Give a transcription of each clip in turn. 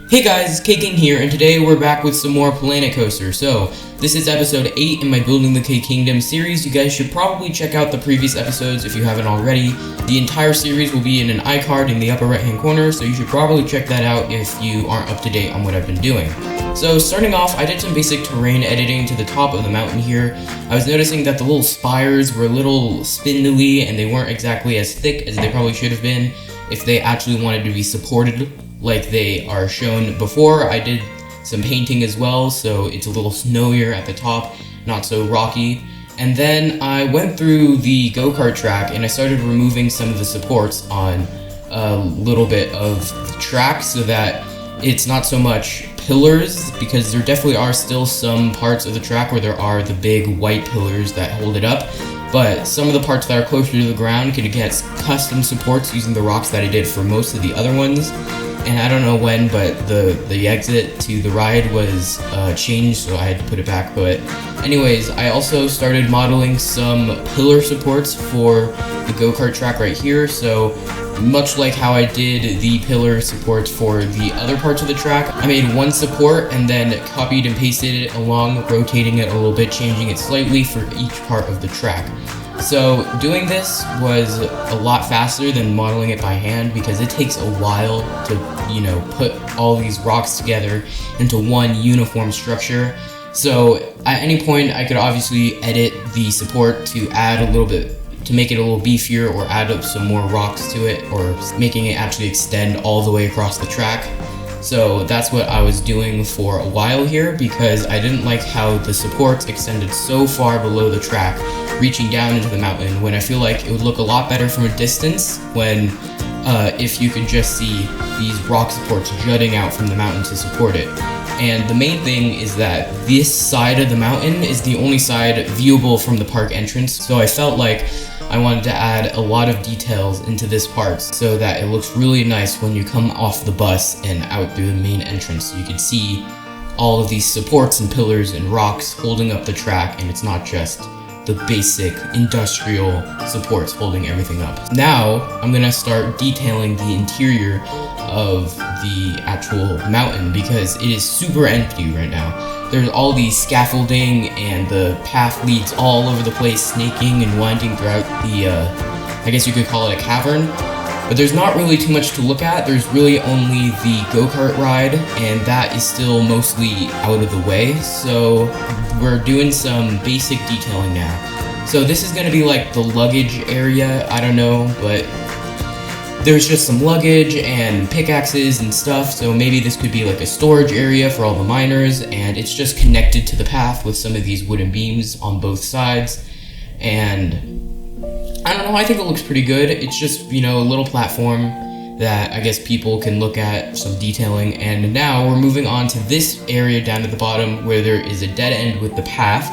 Hey guys, Kaking here, and today we're back with some more Planet Coaster. So, this is episode 8 in my Building the K Kingdom series. You guys should probably check out the previous episodes if you haven't already. The entire series will be in an iCard in the upper right hand corner, so you should probably check that out if you aren't up to date on what I've been doing. So, starting off, I did some basic terrain editing to the top of the mountain here. I was noticing that the little spires were a little spindly and they weren't exactly as thick as they probably should have been if they actually wanted to be supported like they are shown before. I did some painting as well, so it's a little snowier at the top, not so rocky. And then I went through the go-kart track and I started removing some of the supports on a little bit of the track so that it's not so much pillars, because there definitely are still some parts of the track where there are the big white pillars that hold it up. But some of the parts that are closer to the ground could get custom supports using the rocks that I did for most of the other ones. And I don't know when, but the exit to the ride was changed, so I had to put it back. But anyways, I also started modeling some pillar supports for the go-kart track right here. So much like how I did the pillar supports for the other parts of the track, I made one support and then copied and pasted it along, rotating it a little bit, changing it slightly for each part of the track. So doing this was a lot faster than modeling it by hand, because it takes a while to, put all these rocks together into one uniform structure. So at any point I could obviously edit the support to add a little bit, to make it a little beefier, or add up some more rocks to it, or making it actually extend all the way across the track. So that's what I was doing for a while here, because I didn't like how the supports extended so far below the track, reaching down into the mountain, when I feel like it would look a lot better from a distance when if you could just see these rock supports jutting out from the mountain to support it. And the main thing is that this side of the mountain is the only side viewable from the park entrance, so I felt like I wanted to add a lot of details into this part so that it looks really nice when you come off the bus and out through the main entrance, so you can see all of these supports and pillars and rocks holding up the track, and it's not just the basic industrial supports holding everything up. Now, I'm gonna start detailing the interior of the actual mountain, because it is super empty right now. There's all these scaffolding and the path leads all over the place, snaking and winding throughout the, I guess you could call it a cavern. But there's not really too much to look at. There's really only the go-kart ride, and that is still mostly out of the way. So we're doing some basic detailing now. So this is gonna be like the luggage area, I don't know, but there's just some luggage and pickaxes and stuff, so maybe this could be like a storage area for all the miners, and it's just connected to the path with some of these wooden beams on both sides. And I don't know, I think it looks pretty good. It's just, a little platform that I guess people can look at, some detailing. And now we're moving on to this area down at the bottom where there is a dead end with the path.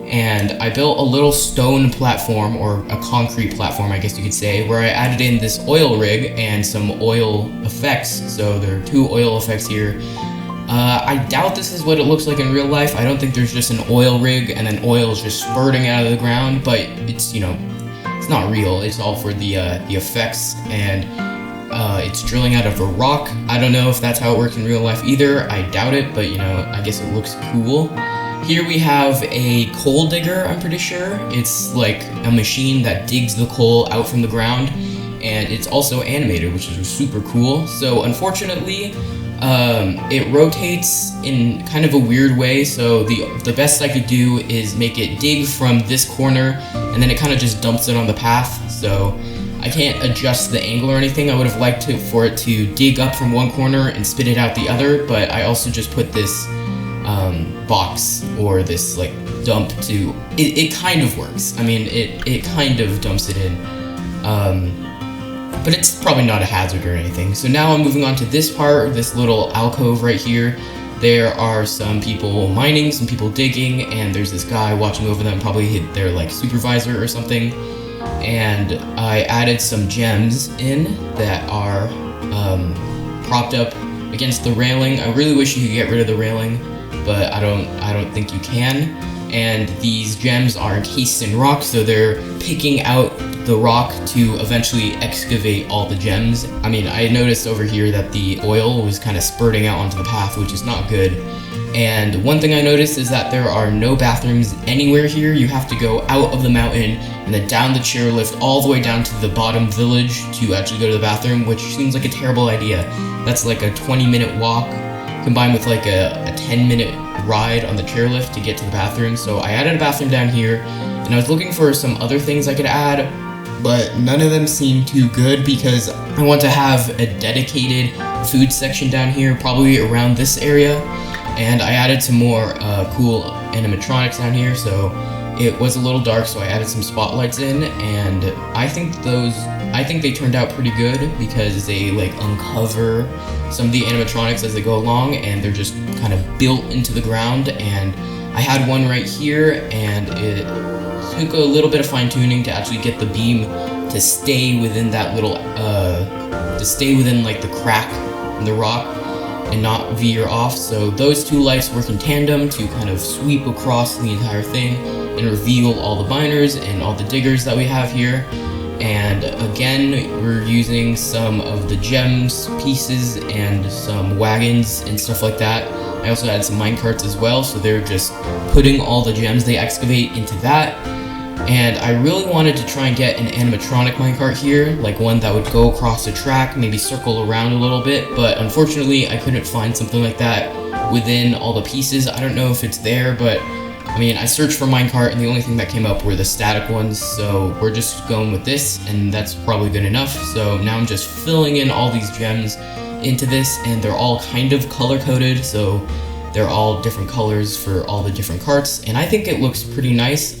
And I built a little stone platform, or a concrete platform I guess you could say, where I added in this oil rig and some oil effects. So there are 2 oil effects here. I doubt this is what it looks like in real life. I don't think there's just an oil rig and then oil is just spurting out of the ground, but it's, it's not real. It's all for the effects, and it's drilling out of a rock. I don't know if that's how it works in real life either. I doubt it, but I guess it looks cool. Here we have a coal digger, I'm pretty sure. It's like a machine that digs the coal out from the ground, and it's also animated, which is super cool. So unfortunately, it rotates in kind of a weird way, so the best I could do is make it dig from this corner, and then it kind of just dumps it on the path, so I can't adjust the angle or anything. I would have liked for it to dig up from one corner and spit it out the other, but I also just put this box, or this like dump to, it kind of works. I mean, it kind of dumps it in. But it's probably not a hazard or anything. So now I'm moving on to this part, this little alcove right here. There are some people mining, some people digging, and there's this guy watching over them, probably their like supervisor or something. And I added some gems in that are propped up against the railing. I really wish you could get rid of the railing, but I don't think you can. and these gems are encased in rock, so they're picking out the rock to eventually excavate all the gems. I mean, I noticed over here that the oil was kind of spurting out onto the path, which is not good. And one thing I noticed is that there are no bathrooms anywhere here. You have to go out of the mountain and then down the chairlift all the way down to the bottom village to actually go to the bathroom, which seems like a terrible idea. That's like a 20-minute walk combined with like a 10-minute ride on the chairlift to get to the bathroom. So I added a bathroom down here, and I was looking for some other things I could add, but none of them seem too good because I want to have a dedicated food section down here, probably around this area. And I added some more cool animatronics down here, so it was a little dark, so I added some spotlights in, and I think they turned out pretty good because they like uncover some of the animatronics as they go along, and they're just kind of built into the ground. And I had one right here, and it took a little bit of fine-tuning to actually get the beam to stay within that little like the crack in the rock and not veer off. So those two lights work in tandem to kind of sweep across the entire thing and reveal all the miners and all the diggers that we have here. And again, we're using some of the gems pieces and some wagons and stuff like that. I also added some minecarts as well, so they're just putting all the gems they excavate into that. And I really wanted to try and get an animatronic minecart here, like one that would go across the track, maybe circle around a little bit, but unfortunately I couldn't find something like that within all the pieces. I don't know if it's there, but I mean, I searched for minecart and the only thing that came up were the static ones, so we're just going with this, and that's probably good enough. So now I'm just filling in all these gems into this, and they're all kind of color-coded, so they're all different colors for all the different carts, and I think it looks pretty nice.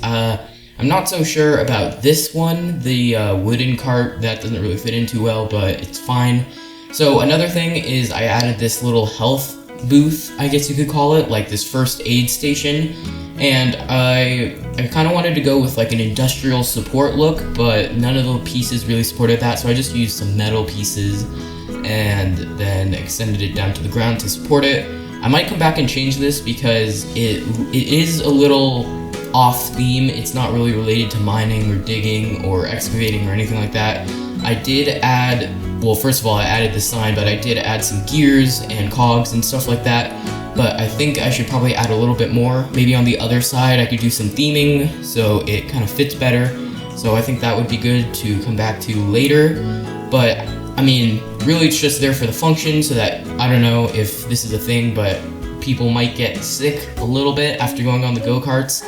I'm not so sure about this one, the wooden cart. That doesn't really fit in too well, but it's fine. So another thing is I added this little health booth, I guess you could call it, like this first aid station. And I kind of wanted to go with like an industrial support look, but none of the pieces really supported that, so I just used some metal pieces and then extended it down to the ground to support it. I might come back and change this because it is a little off theme. It's not really related to mining or digging or excavating or anything like that. I did add, well, first of all, I added the sign, but I did add some gears and cogs and stuff like that. But I think I should probably add a little bit more. Maybe on the other side I could do some theming so it kind of fits better. So I think that would be good to come back to later. But I mean, really it's just there for the function, so that, I don't know if this is a thing, but people might get sick a little bit after going on the go-karts.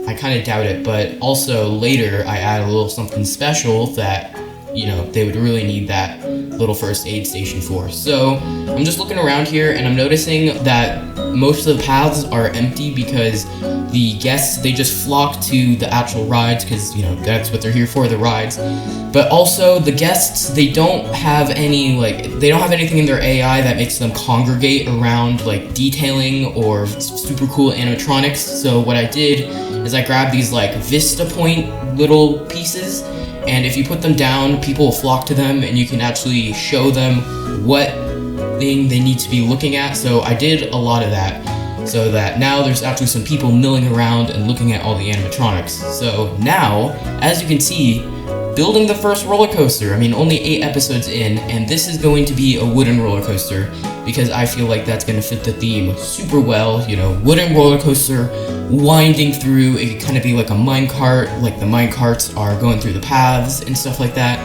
I kind of doubt it, but also later I add a little something special that, you know, they would really need that little first aid station for. So I'm just looking around here and I'm noticing that most of the paths are empty because the guests, they just flock to the actual rides because, you know, that's what they're here for, the rides. But also the guests, they don't have any, like, they don't have anything in their AI that makes them congregate around like detailing or super cool animatronics. So what I did is I grabbed these like Vista Point little pieces, and if you put them down, people will flock to them and you can actually show them what thing they need to be looking at. So I did a lot of that, so that now there's actually some people milling around and looking at all the animatronics. So now, as you can see, building the first roller coaster. I mean, only 8 episodes in, and this is going to be a wooden roller coaster because I feel like that's going to fit the theme super well. You know, wooden roller coaster winding through. It could kind of be like a minecart, like the minecarts are going through the paths and stuff like that.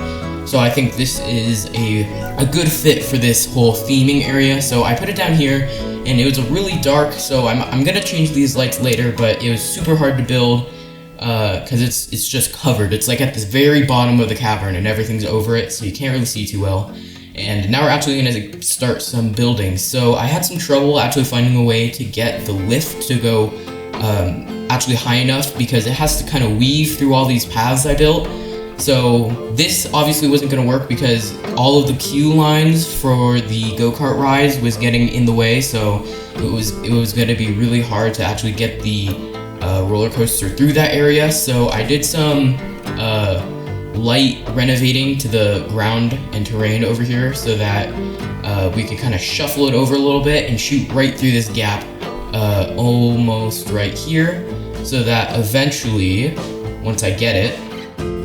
So I think this is a good fit for this whole theming area. So I put it down here, and it was really dark, so I'm gonna change these lights later, but it was super hard to build because it's just covered. It's like at the very bottom of the cavern and everything's over it, so you can't really see too well. And now we're actually gonna start some building. So I had some trouble actually finding a way to get the lift to go actually high enough because it has to kind of weave through all these paths I built. So this obviously wasn't going to work because all of the queue lines for the go-kart rides was getting in the way, so it was going to be really hard to actually get the roller coaster through that area. So I did some light renovating to the ground and terrain over here so that we could kind of shuffle it over a little bit and shoot right through this gap almost right here. so that eventually, once I get it,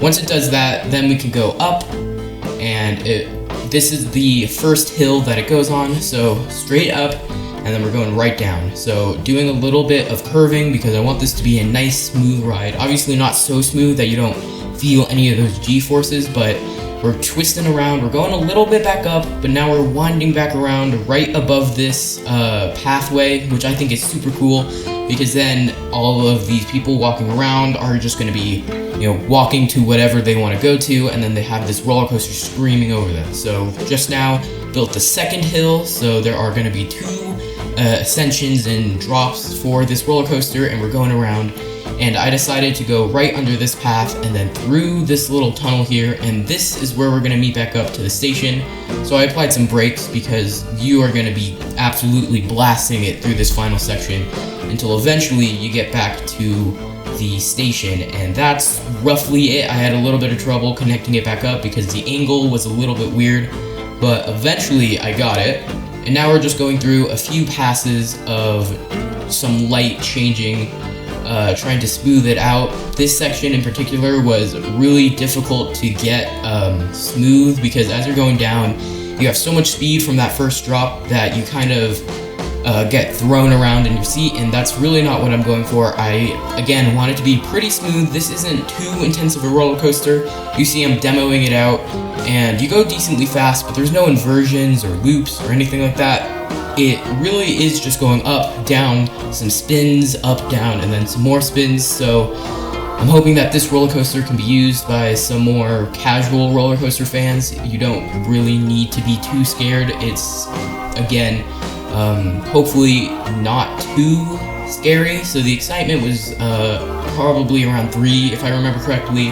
once it does that, then we can go up, and this is the first hill that it goes on, so straight up, and then we're going right down. So doing a little bit of curving because I want this to be a nice smooth ride. Obviously not so smooth that you don't feel any of those G-forces, but we're twisting around, we're going a little bit back up, but now we're winding back around right above this pathway, which I think is super cool, because then all of these people walking around are just going to be, walking to whatever they want to go to, and then they have this roller coaster screaming over them. So just now built the second hill, so there are going to be 2 ascensions and drops for this roller coaster, and we're going around. And I decided to go right under this path and then through this little tunnel here, and this is where we're going to meet back up to the station. So I applied some brakes because you are going to be absolutely blasting it through this final section until eventually you get back to the station, and that's roughly it. I had a little bit of trouble connecting it back up because the angle was a little bit weird, but eventually I got it. And now we're just going through a few passes of some light changing, trying to smooth it out. This section in particular was really difficult to get smooth because as you're going down, you have so much speed from that first drop that you kind of get thrown around in your seat, and that's really not what I'm going for. I, again, want it to be pretty smooth. This isn't too intense of a roller coaster. You see I'm demoing it out, and you go decently fast, but there's no inversions or loops or anything like that. It really is just going up, down, some spins, up, down, and then some more spins. So I'm hoping that this roller coaster can be used by some more casual roller coaster fans. You don't really need to be too scared. It's, again, hopefully not too scary. So the excitement was probably around 3, if I remember correctly.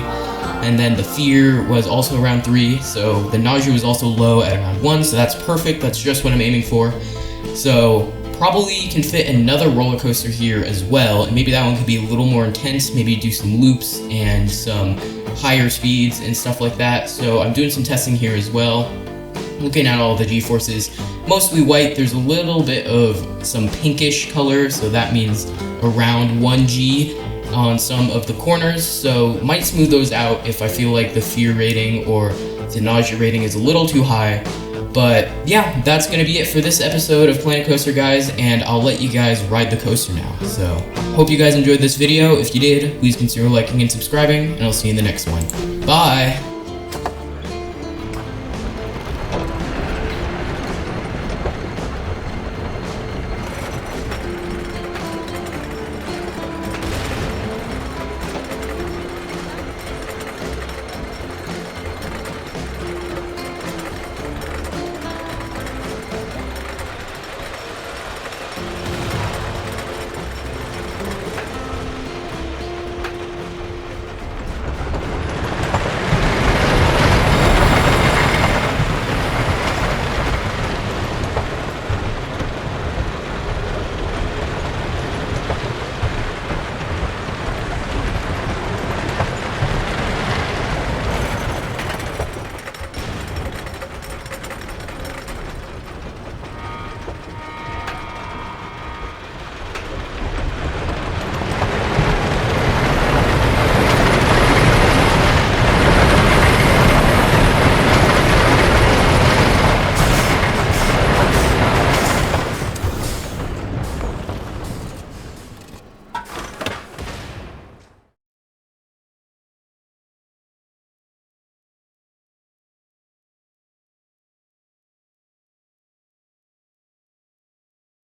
And then the fear was also around 3. So the nausea was also low at around 1. So that's perfect. That's just what I'm aiming for. So probably can fit another roller coaster here as well, and maybe that one could be a little more intense, maybe do some loops and some higher speeds and stuff like that. So I'm doing some testing here as well, looking at all the G-forces, mostly white. There's a little bit of some pinkish color, so that means around 1G on some of the corners, so might smooth those out if I feel like the fear rating or the nausea rating is a little too high. But yeah, that's going to be it for this episode of Planet Coaster, guys, and I'll let you guys ride the coaster now. So, hope you guys enjoyed this video. If you did, please consider liking and subscribing, and I'll see you in the next one. Bye!